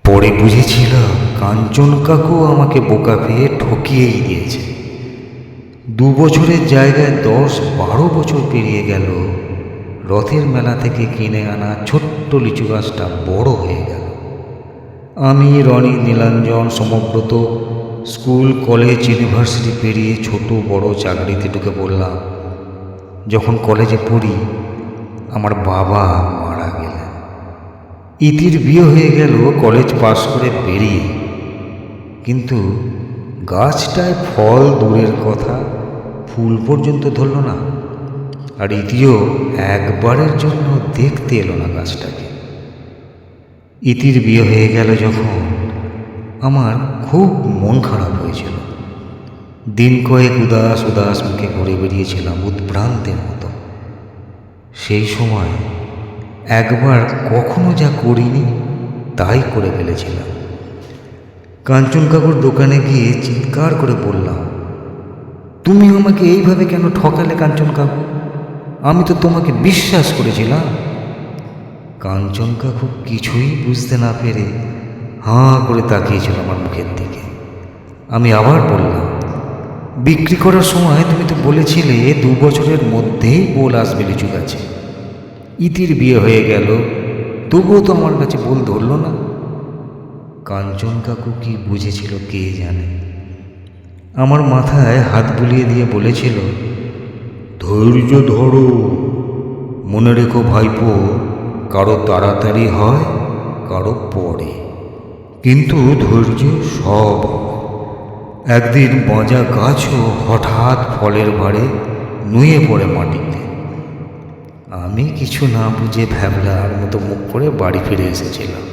পরে বুঝেছিলাম কাঞ্চন কাকু আমাকে বোকা পেয়ে ঠকিয়েই দিয়েছে। 2 বছরের জায়গায় 10-12 বছর পেরিয়ে গেল। রথের মেলা থেকে কিনে আনা ছোট্ট লিচু গাছটা বড় হয়ে গেল। আমি, Rony, Nilanjan, Samabrata school, college, university পেরিয়ে ছোট বড় চাকরিতে ঢুকে পড়লাম। যখন কলেজে পড়ি আমার বাবা মারা গেলেন। ইতির বিয়ে হয়ে গেল কলেজ পাশ করে বেরিয়ে, কিন্তু গাছটায় ফল দূরের কথা, ফুল পর্যন্ত ধরল না। আর ইতিও একবারের জন্য দেখতে এলো না গাছটাকে। ইতির বিয়ে হয়ে গেল যখন, আমার খুব মন খারাপ হয়েছিল। দিন কয়েক উদাস উদাস মুখে ঘুরে বেরিয়েছিলাম উদ্ভ্রান্তের মতো। সেই সময় একবার কখনো যা করিনি তাই করে ফেলেছিলাম। কাঞ্চন কাকুর দোকানে গিয়ে চিৎকার করে বললাম, তুমি আমাকে এইভাবে কেন ঠকালে কাঞ্চন কাকু? আমি তো তোমাকে বিশ্বাস করেছিলাম। কাঞ্চন কাকু কিছুই বুঝতে না পেরে হাঁ করে তাকিয়েছিল আমার মুখের দিকে। আমি আবার বললাম, বিক্রি করার সময় তুমি তো বলেছিলে 2 বছরের মধ্যেই বোল আসবে লিচু গাছে। ইতির বিয়ে হয়ে গেল, তবুও তো আমার কাছে বোল ধরল না। কাঞ্চন কাকু কি বুঝেছিল কে জানে। আমার মাথায় হাত বুলিয়ে দিয়ে বলেছিল, ধৈর্য ধরো, মনে রেখো ভাইপো, কারো তাড়াতাড়ি হয়, কারো পরে, কিন্তু ধৈর্য সব। একদিন বাঁজা গাছও হঠাৎ ফলের ভারে নুয়ে পড়ে মাটিতে। আমি কিছু না বুঝে ভ্যাবলার মতো মুখ করে বাড়ি ফিরে এসেছিলাম।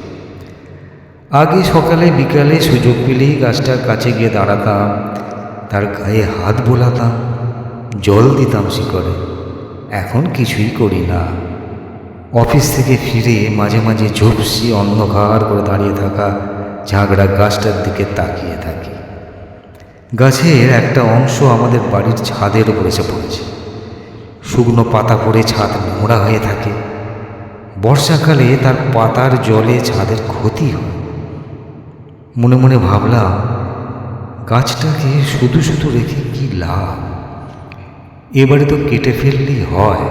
আগে সকালে বিকালে সুযোগ পেলেই গাছটার কাছে গিয়ে দাঁড়াতাম, তার গায়ে হাত বোলাতাম, জল দিতাম শিকড়ে। এখন কিছুই করি না। অফিস থেকে ফিরে মাঝে মাঝে ঝুপসি অন্ধকার করে দাঁড়িয়ে থাকা ঝাগড়া গাছটার দিকে তাকিয়ে থাকি। গাছের একটা অংশ আমাদের বাড়ির ছাদের উপর এসে পড়েছে। শুকনো পাতা পড়ে ছাদ নোংরা হয়ে থাকে। বর্ষাকালে তার পাতার জলে ছাদের ক্ষতি হয়। মনে মনে ভাবলাম, গাছটাকে শুধু শুধু রেখে কি লাভ? এবারে তো কেটে ফেললেই হয়।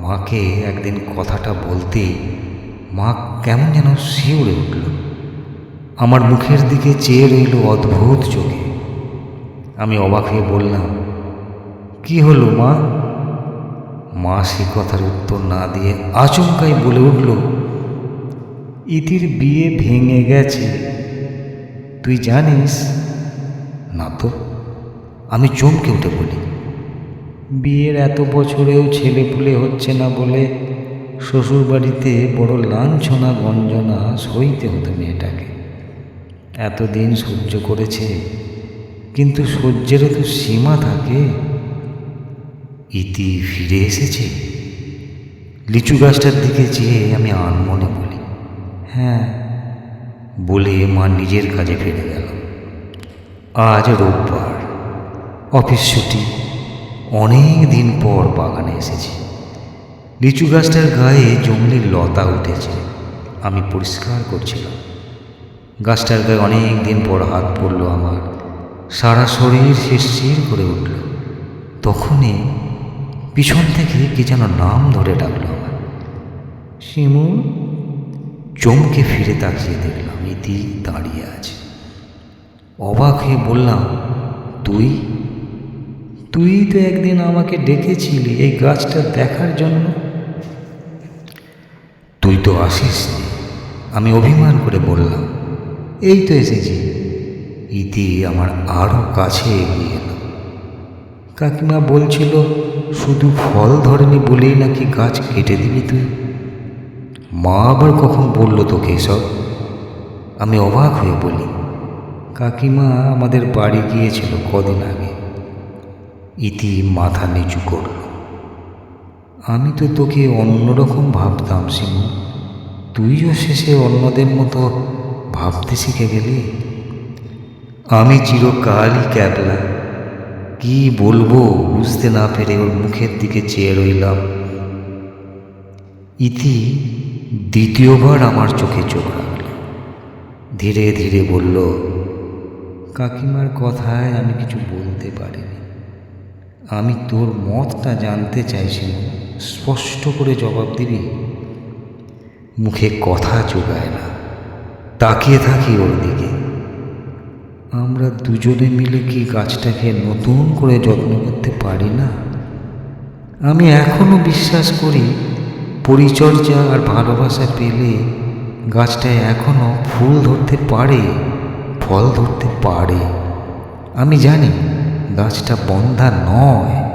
মাকে একদিন কথাটা বলতেই মা কেমন যেন শিউরে উঠল। আমার মুখের দিকে চেয়ে রইল অদ্ভুত চোখে। আমি অবাক হয়ে বললাম, কি হলো মা? মা সে কথার উত্তর না দিয়ে আচমকাই বলে উঠল, ইতির বিয়ে ভেঙে গেছে, তুই জানিস? না তো। আমি চমকে উঠে বলি, বিয়ের এত বছরেও ছেলেপুলে হচ্ছে না বলে শ্বশুরবাড়িতে বড় লাঞ্ছনা গঞ্জনা সইতে হতো মেয়েটাকে। এতদিন সহ্য করেছে, কিন্তু সহ্যেরও তো সীমা থাকে। ইতি ফিরে এসেছে? লিচু গাছটার দিকে চেয়ে আমি আনমনে বলি, হ্যাঁ, বলে মা নিজের কাজে ফিরে গেল। আজ রোববার, অফিস ছুটি। অনেক দিন পর বাগানে এসেছি। লিচু গাছটার গায়ে জঙ্গলি লতা উঠেছে, আমি পরিষ্কার করছিলাম। গাছটার গায়ে অনেক দিন পর হাত পড়ল আমার, সারা শরীর শিরশির করে উঠল। তখনই পিছন থেকে কি যেন নাম ধরে ডাকল আমার, শিমু। চমকে ফিরে তাকিয়ে দেখলাম ইতি দাঁড়িয়ে আছে। অবাক হয়ে বললাম, তুই তুই তো একদিন আমাকে ডেকেছিলি এই গাছটা দেখার জন্য। তুই তো আসিসনি, আমি অভিমান করে বললাম। এই তো এসেছি। ইতি আমার আরও কাছে এগিয়ে এলো। কাকিমা বলছিল শুধু ফল ধরেনি বলেই নাকি গাছ কেটে দিবি তুই। মা আবার কখন বলল তোকে এসব? আমি অবাক হয়ে বলি, কাকিমা আমাদের বাড়ি গিয়েছিল কদিন আগে। ইতি মাথা নিচু করল। আমি তো তোকে অন্যরকম ভাবতাম শিমু, তুইও শেষে অন্যদের মতো ভাবতে শিখে গেলি। আমি চিরকালই ক্যাবলা, কি বলবো বুঝতে না পেরে ওর মুখের দিকে চেয়ে রইলাম। ইতি দ্বিতীয়বার আমার চোখে চোখ রাখল। ধীরে ধীরে বলল। কাকিমার কথায় আমি কিছু বলতে পারিনি। আমি তোর মতটা জানতে চাইছিলাম, স্পষ্ট করে জবাব দিবি। মুখে কথা জোগায় না, তাকিয়ে থাকি ওর দিকে। আমরা দুজনে মিলে কি গাছটাকে নতুন করে যত্ন করতে পারি না? আমি এখনো বিশ্বাস করি পরিচর্যা আর ভালোবাসা পেলে গাছটা এখনো ফুল ধরতে পারে, ফল ধরতে পারে। আমি জানি গাছটা বন্ধা নয়,